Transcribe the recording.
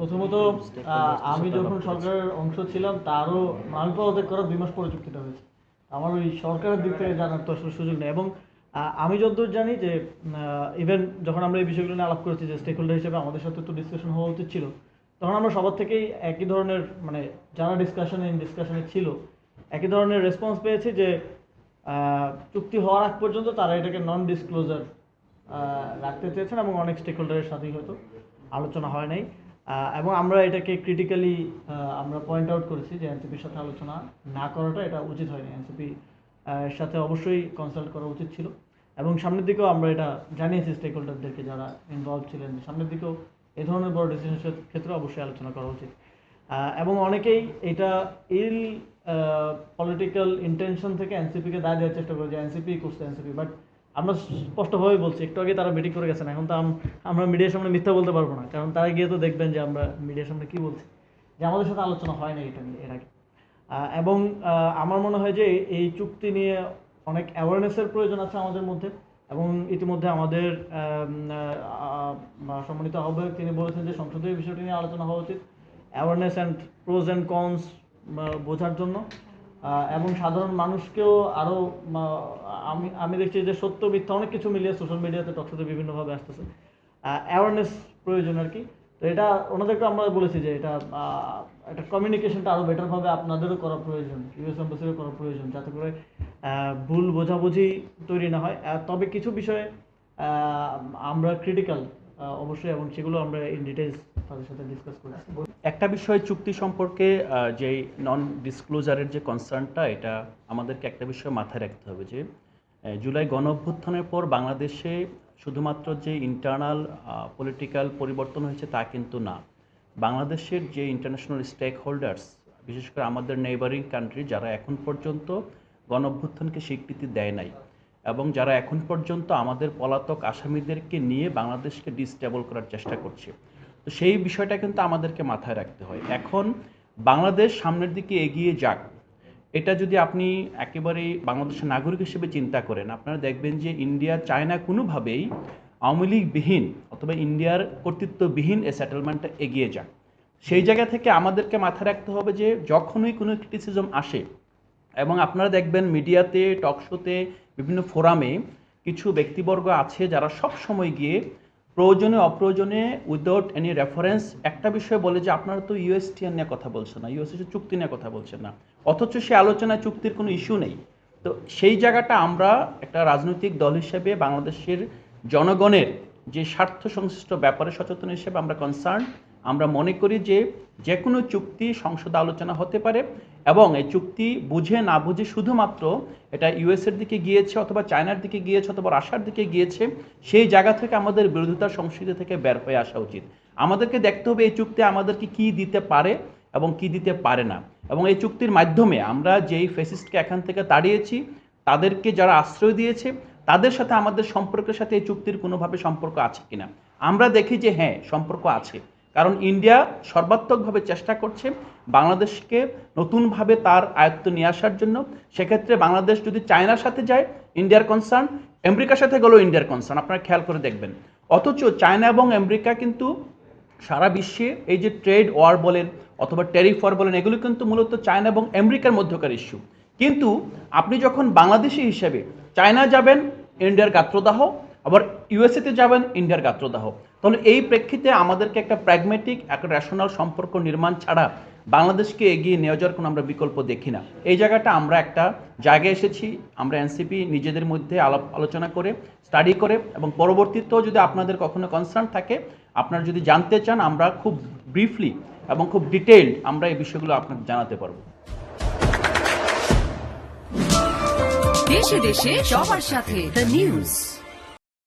প্রথমত আমি যখন সরকারের অংশ ছিলাম তারও আমি পদত্যাগ করার 2 মাস পরে চুক্তিটা হয়েছে। আমার ওই সরকারের দিক থেকে জানার তো আসলে সুযোগ নেই। এবং আমি যতদূর জানি যে ইভেন যখন আমরা এই বিষয়গুলো নিয়ে আলাপ করেছি যে স্টেক হোল্ডার হিসেবে আমাদের সাথে তো ডিসকাশন হওয়া উচিত ছিল, তখন আমরা সবার থেকেই একই ধরনের মানে যারা ডিসকাশনে ছিল একই ধরনের রেসপন্স পেয়েছি যে চুক্তি হওয়ার আগ পর্যন্ত তারা এটাকে নন ডিসক্লোজার রাখতে চেয়েছেন এবং অনেক স্টেক হোল্ডারের সাথেই হয়তো আলোচনা হয় নাই। এবং আমরা এটাকে ক্রিটিক্যালি আমরা পয়েন্ট আউট করেছি যে এনসিপির সাথে আলোচনা না করাটা এটা উচিত হয়নি। এনসিপি সাথে অবশ্যই কনসাল্ট করা উচিত ছিল এবং সামনের দিকেও আমরা এটা জানিয়েছি স্টেক হোল্ডারদেরকে যারা ইনভলভ ছিলেন, সামনের দিকেও এই ধরনের বড় ডিসিশনের ক্ষেত্রে অবশ্যই আলোচনা করা উচিত। এবং অনেকেই এটা ইল পলিটিক্যাল ইন্টেনশন থেকে এনসিপিকে দায় দেওয়ার চেষ্টা করে যে এনসিপি করছে এনসিপি, বাট আমরা স্পষ্টভাবেই বলছি, একটু আগে তারা মিটিং করে গেছেন, এখন তো আমরা মিডিয়ার সামনে মিথ্যা বলতে পারবো না, কারণ তারা গিয়ে তো দেখবেন যে আমরা মিডিয়ার সামনে কি বলছি, যে আমাদের সাথে আলোচনা হয় না এটা নিয়ে এর আগে। এবং আমার মনে হয় যে এই চুক্তি নিয়ে অনেক অ্যাওয়ারনেসের প্রয়োজন আছে আমাদের মধ্যে। এবং ইতিমধ্যে আমাদের সম্মানিত আহ্বায়ক তিনি বলেছেন যে সংসদীয় বিষয়টি নিয়ে আলোচনা হওয়া উচিত, awareness and pros and cons বোঝার জন্য। এবং সাধারণ মানুষকেও আরও আমি দেখছি যে সত্য মিথ্যা অনেক কিছু মিলিয়ে সোশ্যাল মিডিয়াতে টকশোতে বিভিন্নভাবে আসতেছে, অ্যাওয়ারনেস প্রয়োজন আর কি। তো এটা ওনাদেরকে আমরা বলেছি যে এটা একটা কমিউনিকেশনটা আরও বেটারভাবে আপনাদেরও করা প্রয়োজন, ইউএস এম্বাসিরও করা প্রয়োজন, যাতে করে ভুল বোঝাবুঝি তৈরি না হয়। তবে কিছু বিষয়ে আমরা ক্রিটিক্যাল অবশ্যই, এবং সেগুলো আমরা ইন ডিটেইলস তাদের সাথে ডিসকাস করেছি। একটা বিষয় চুক্তি সম্পর্কে যে নন ডিসক্লোজারের যে কনসার্নটা, এটা আমাদেরকে একটা বিষয় মাথায় রাখতে হবে যে জুলাই গণ অভ্যুত্থানের পর বাংলাদেশে শুধুমাত্র যে ইন্টারনাল পলিটিক্যাল পরিবর্তন হয়েছে তা কিন্তু না। বাংলাদেশের যে ইন্টারন্যাশনাল স্টেক হোল্ডার্স, বিশেষ করে আমাদের নেইবারিং কান্ট্রি, যারা এখন পর্যন্ত গণ অভ্যুত্থানকে স্বীকৃতি দেয় নাই এবং যারা এখন পর্যন্ত আমাদের পলাতক আসামিদেরকে নিয়ে বাংলাদেশকে ডিস্টেবল করার চেষ্টা করছে, তো সেই বিষয়টা কিন্তু আমাদেরকে মাথায় রাখতে হয়। এখন বাংলাদেশ সামনের দিকে এগিয়ে যাক, এটা যদি আপনি একেবারে বাংলাদেশের নাগরিক হিসেবে চিন্তা করেন, আপনারা দেখবেন যে ইন্ডিয়া চায় না কোনোভাবেই আওয়ামী লীগবিহীন অথবা ইন্ডিয়ার কর্তৃত্ববিহীন এই সেটেলমেন্টটা এগিয়ে যাক। সেই জায়গা থেকে আমাদেরকে মাথায় রাখতে হবে যে যখনই কোনো ক্রিটিসিজম আসে, এবং আপনারা দেখবেন মিডিয়াতে, টকশোতে, বিভিন্ন ফোরামে কিছু ব্যক্তিবর্গ আছে যারা সব সময় গিয়ে প্রয়োজনে অপ্রয়োজনে উইদাউট এনি রেফারেন্স একটা বিষয় বলে যে আপনারা তো ইউএসটিআর নিয়ে কথা বলছেন না, ইউএসএ চুক্তি নিয়ে কথা বলছেন না, অথচ সে আলোচনায় চুক্তির কোনো ইস্যু নেই। তো সেই জায়গাটা আমরা একটা রাজনৈতিক দল হিসেবে বাংলাদেশের জনগণের যে স্বার্থ সংশ্লিষ্ট ব্যাপারে সচেতন হিসেবে আমরা কনসার্ন। আমরা মনে করি যে যে কোনো চুক্তি সংসদে আলোচনা হতে পারে এবং এই চুক্তি বুঝে না বুঝে শুধুমাত্র এটা ইউএসের দিকে গিয়েছে অথবা চায়নার দিকে গিয়েছে অথবা রাশিয়ার দিকে গিয়েছে, সেই জায়গা থেকে আমাদের বিরোধিতার সংস্কৃতি থেকে বের হয়ে আসা উচিত। আমাদেরকে দেখতে হবে এই চুক্তি আমাদেরকে কি দিতে পারে এবং কি দিতে পারে না, এবং এই চুক্তির মাধ্যমে আমরা যেই ফ্যাসিস্টকে এখান থেকে তাড়িয়েছি, তাদেরকে যারা আশ্রয় দিয়েছে, তাদের সাথে আমাদের সম্পর্কের সাথে এই চুক্তির কোনোভাবে সম্পর্ক আছে কিনা। আমরা দেখি যে হ্যাঁ, সম্পর্ক আছে, কারণ ইন্ডিয়া সর্বাত্মকভাবে চেষ্টা করছে বাংলাদেশকে নতুনভাবে তার আয়ত্ত নিয়ে আসার জন্য। সেক্ষেত্রে বাংলাদেশ যদি চায়নার সাথে যায় ইন্ডিয়ার কনসার্ন, আমেরিকার সাথে গেলেও ইন্ডিয়ার কনসার্ন, আপনারা খেয়াল করে দেখবেন। অথচ চায়না এবং আমেরিকা কিন্তু সারা বিশ্বে এই যে ট্রেড ওয়ার বলেন অথবা ট্যারিফ ওয়ার বলেন, এগুলো কিন্তু মূলত চায়না এবং আমেরিকার মধ্যকার ইস্যু। কিন্তু আপনি যখন বাংলাদেশি হিসেবে চায়না যাবেন, ইন্ডিয়ার গাত্রদাহ, আবার ইউএসএতে যাবেন, ইন্ডিয়ার গাত্রদাহ, তাহলে এই প্রেক্ষিতে আমাদেরকে একটা প্র্যাগমেটিক, একটা রেশনাল সম্পর্ক নির্মাণ ছাড়া বাংলাদেশকে এগিয়ে নিয়ে যাওয়ার কোনো আমরা বিকল্প দেখি না। এই জায়গাটা আমরা একটা জায়গায় এসেছি, আমরা এনসিপি নিজেদের মধ্যে আলোচনা করে, স্টাডি করে, এবং পরবর্তীতেও যদি আপনাদের কখনো কনসার্ন থাকে, আপনারা যদি জানতে চান, আমরা খুব ব্রিফলি এবং খুব ডিটেইলড আমরা এই বিষয়গুলো আপনাকে জানাতে পারবো। দেশে দেশে সবার সাথে দ্য নিউজ।